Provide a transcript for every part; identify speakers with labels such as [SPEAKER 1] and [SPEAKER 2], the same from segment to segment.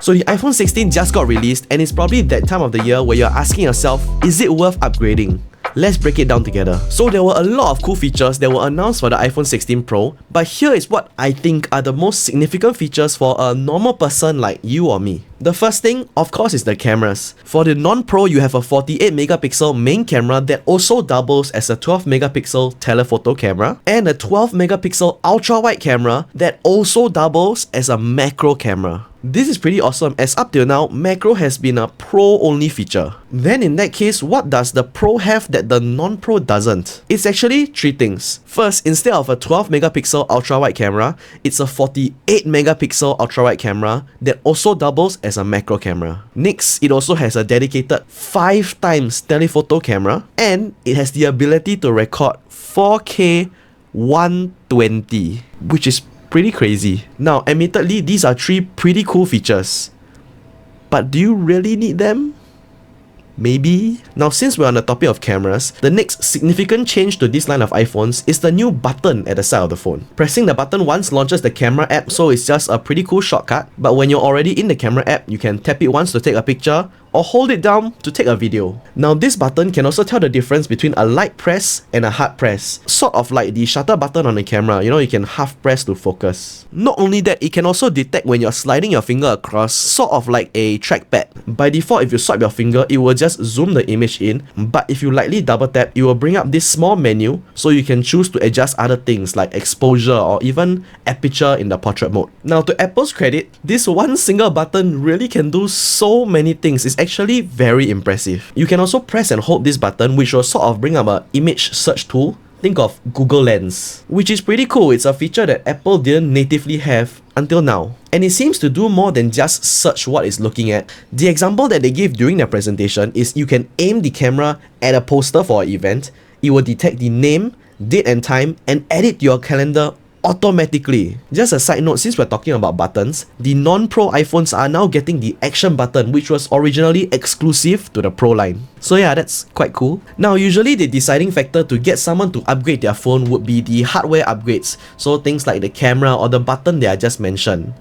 [SPEAKER 1] So the iPhone 16 just got released, and it's probably that time of the year where you're asking yourself, is it worth upgrading? Let's break it down together. So there were a lot of cool features that were announced for the iPhone 16 Pro, but here is what I think are the most significant features for a normal person like you or me. The first thing, of course, is the cameras. For the non-Pro, you have a 48 megapixel main camera that also doubles as a 12 megapixel telephoto camera, and a 12 megapixel ultra-wide camera that also doubles as a macro camera. This is pretty awesome, as up till now, macro has been a Pro-only feature. Then in that case, what does the Pro have that the non-Pro doesn't? It's actually three things. First, instead of a 12 megapixel ultra-wide camera, it's a 48 megapixel ultra-wide camera that also doubles as a macro camera. Next, it also has a dedicated 5 times telephoto camera, and it has the ability to record 4K 120, which is pretty crazy. Now, admittedly, these are 3 pretty cool features, but do you really need them? Maybe? Now, since we're on the topic of cameras, the next significant change to this line of iPhones is the new button at the side of the phone. Pressing the button once launches the camera app, so it's just a pretty cool shortcut, but when you're already in the camera app, you can tap it once to take a picture, or hold it down to take a video. Now, this button can also tell the difference between a light press and a hard press, sort of like the shutter button on the camera. You know, you can half press to focus. Not only that, it can also detect when you're sliding your finger across, sort of like a trackpad. By default, if you swipe your finger, it will just zoom the image in, but if you lightly double tap, it will bring up this small menu, so you can choose to adjust other things like exposure or even aperture in the portrait mode. Now, to Apple's credit, this one single button really can do so many things. It's actually very impressive. You can also press and hold this button, which will sort of bring up an image search tool. Think of Google Lens, which is pretty cool. It's a feature that Apple didn't natively have until now. And it seems to do more than just search what it's looking at. The example that they gave during their presentation is you can aim the camera at a poster for an event. It will detect the name, date and time, and add it to your calendar automatically. Just a side note, since we're talking about buttons, the non-Pro iPhones are now getting the action button, which was originally exclusive to the Pro line. So yeah, that's quite cool. Now, usually the deciding factor to get someone to upgrade their phone would be the hardware upgrades, so things like the camera or the button that I just mentioned.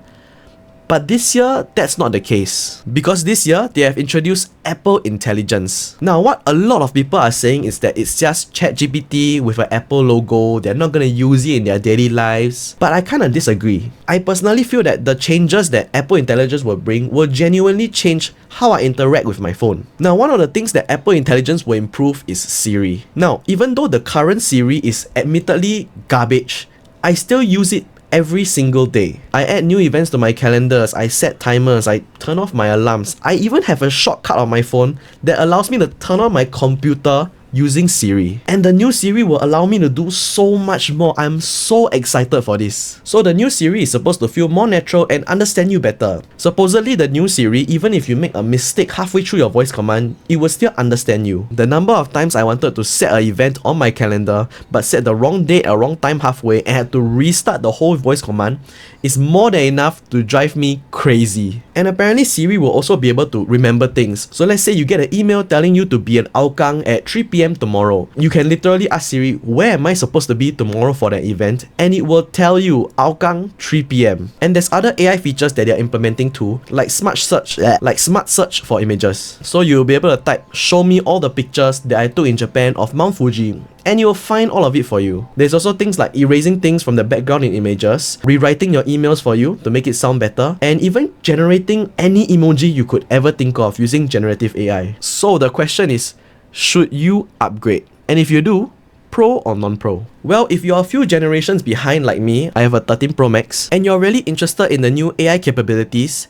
[SPEAKER 1] But this year, that's not the case. Because this year, they have introduced Apple Intelligence. Now, what a lot of people are saying is that it's just ChatGPT with an Apple logo. They're not gonna use it in their daily lives. But I kinda disagree. I personally feel that the changes that Apple Intelligence will bring will genuinely change how I interact with my phone. Now, one of the things that Apple Intelligence will improve is Siri. Now, even though the current Siri is admittedly garbage, I still use it every single day. I add new events to my calendars, I set timers, I turn off my alarms. I even have a shortcut on my phone that allows me to turn on my computer using Siri. And the new Siri will allow me to do so much more. I'm so excited for this. So the new Siri is supposed to feel more natural and understand you better. Supposedly the new Siri, even if you make a mistake halfway through your voice command, it will still understand you. The number of times I wanted to set an event on my calendar but set the wrong date or wrong time halfway and had to restart the whole voice command is more than enough to drive me crazy. And apparently Siri will also be able to remember things. So let's say you get an email telling you to be in Hougang at 3 p.m. tomorrow. You can literally ask Siri, where am I supposed to be tomorrow for that event? And it will tell you Hougang 3 p.m. And there's other AI features that they're implementing too, like smart search for images. So you'll be able to type, show me all the pictures that I took in Japan of Mount Fuji, and you'll find all of it for you. There's also things like erasing things from the background in images, rewriting your emails for you to make it sound better, and even generating any emoji you could ever think of using generative AI. So the question is, should you upgrade? And if you do, Pro or non-Pro? Well, if you're a few generations behind like me, I have a 13 Pro Max, and you're really interested in the new AI capabilities,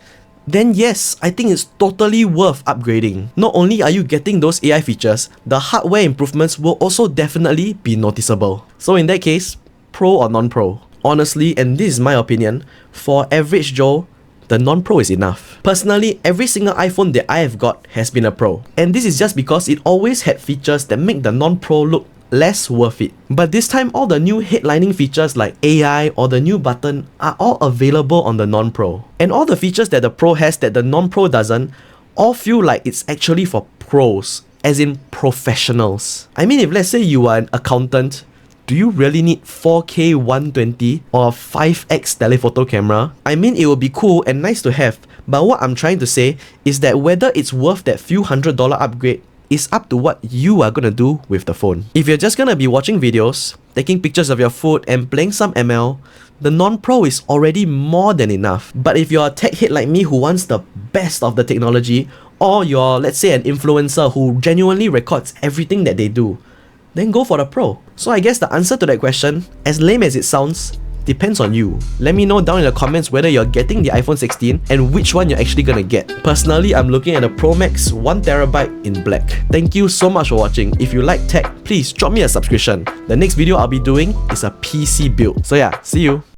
[SPEAKER 1] then yes, I think it's totally worth upgrading. Not only are you getting those AI features, the hardware improvements will also definitely be noticeable. So in that case, Pro or non-Pro? Honestly, and this is my opinion, for average Joe, the non-Pro is enough. Personally, every single iPhone that I have got has been a Pro. And this is just because it always had features that make the non-Pro look less worth it. But this time, all the new headlining features like AI or the new button are all available on the non-Pro. And all the features that the Pro has that the non-Pro doesn't, all feel like it's actually for pros, as in professionals. I mean, if let's say you are an accountant, do you really need 4K 120 or a 5x telephoto camera? I mean, it would be cool and nice to have, But what I'm trying to say is that whether it's worth that few $100 upgrade is up to what you are gonna do with the phone. If you're just gonna be watching videos, taking pictures of your food, and playing some ML, the non-pro is already more than enough. But if you're a tech head like me who wants the best of the technology, or you're, let's say, an influencer who genuinely records everything that they do, then go for the Pro. So I guess the answer to that question, as lame as it sounds, depends on you. Let me know down in the comments whether you're getting the iPhone 16 and which one you're actually gonna get. Personally, I'm looking at the Pro Max 1TB in black. Thank you so much for watching. If you like tech, please drop me a subscription. The next video I'll be doing is a PC build. So yeah, see you.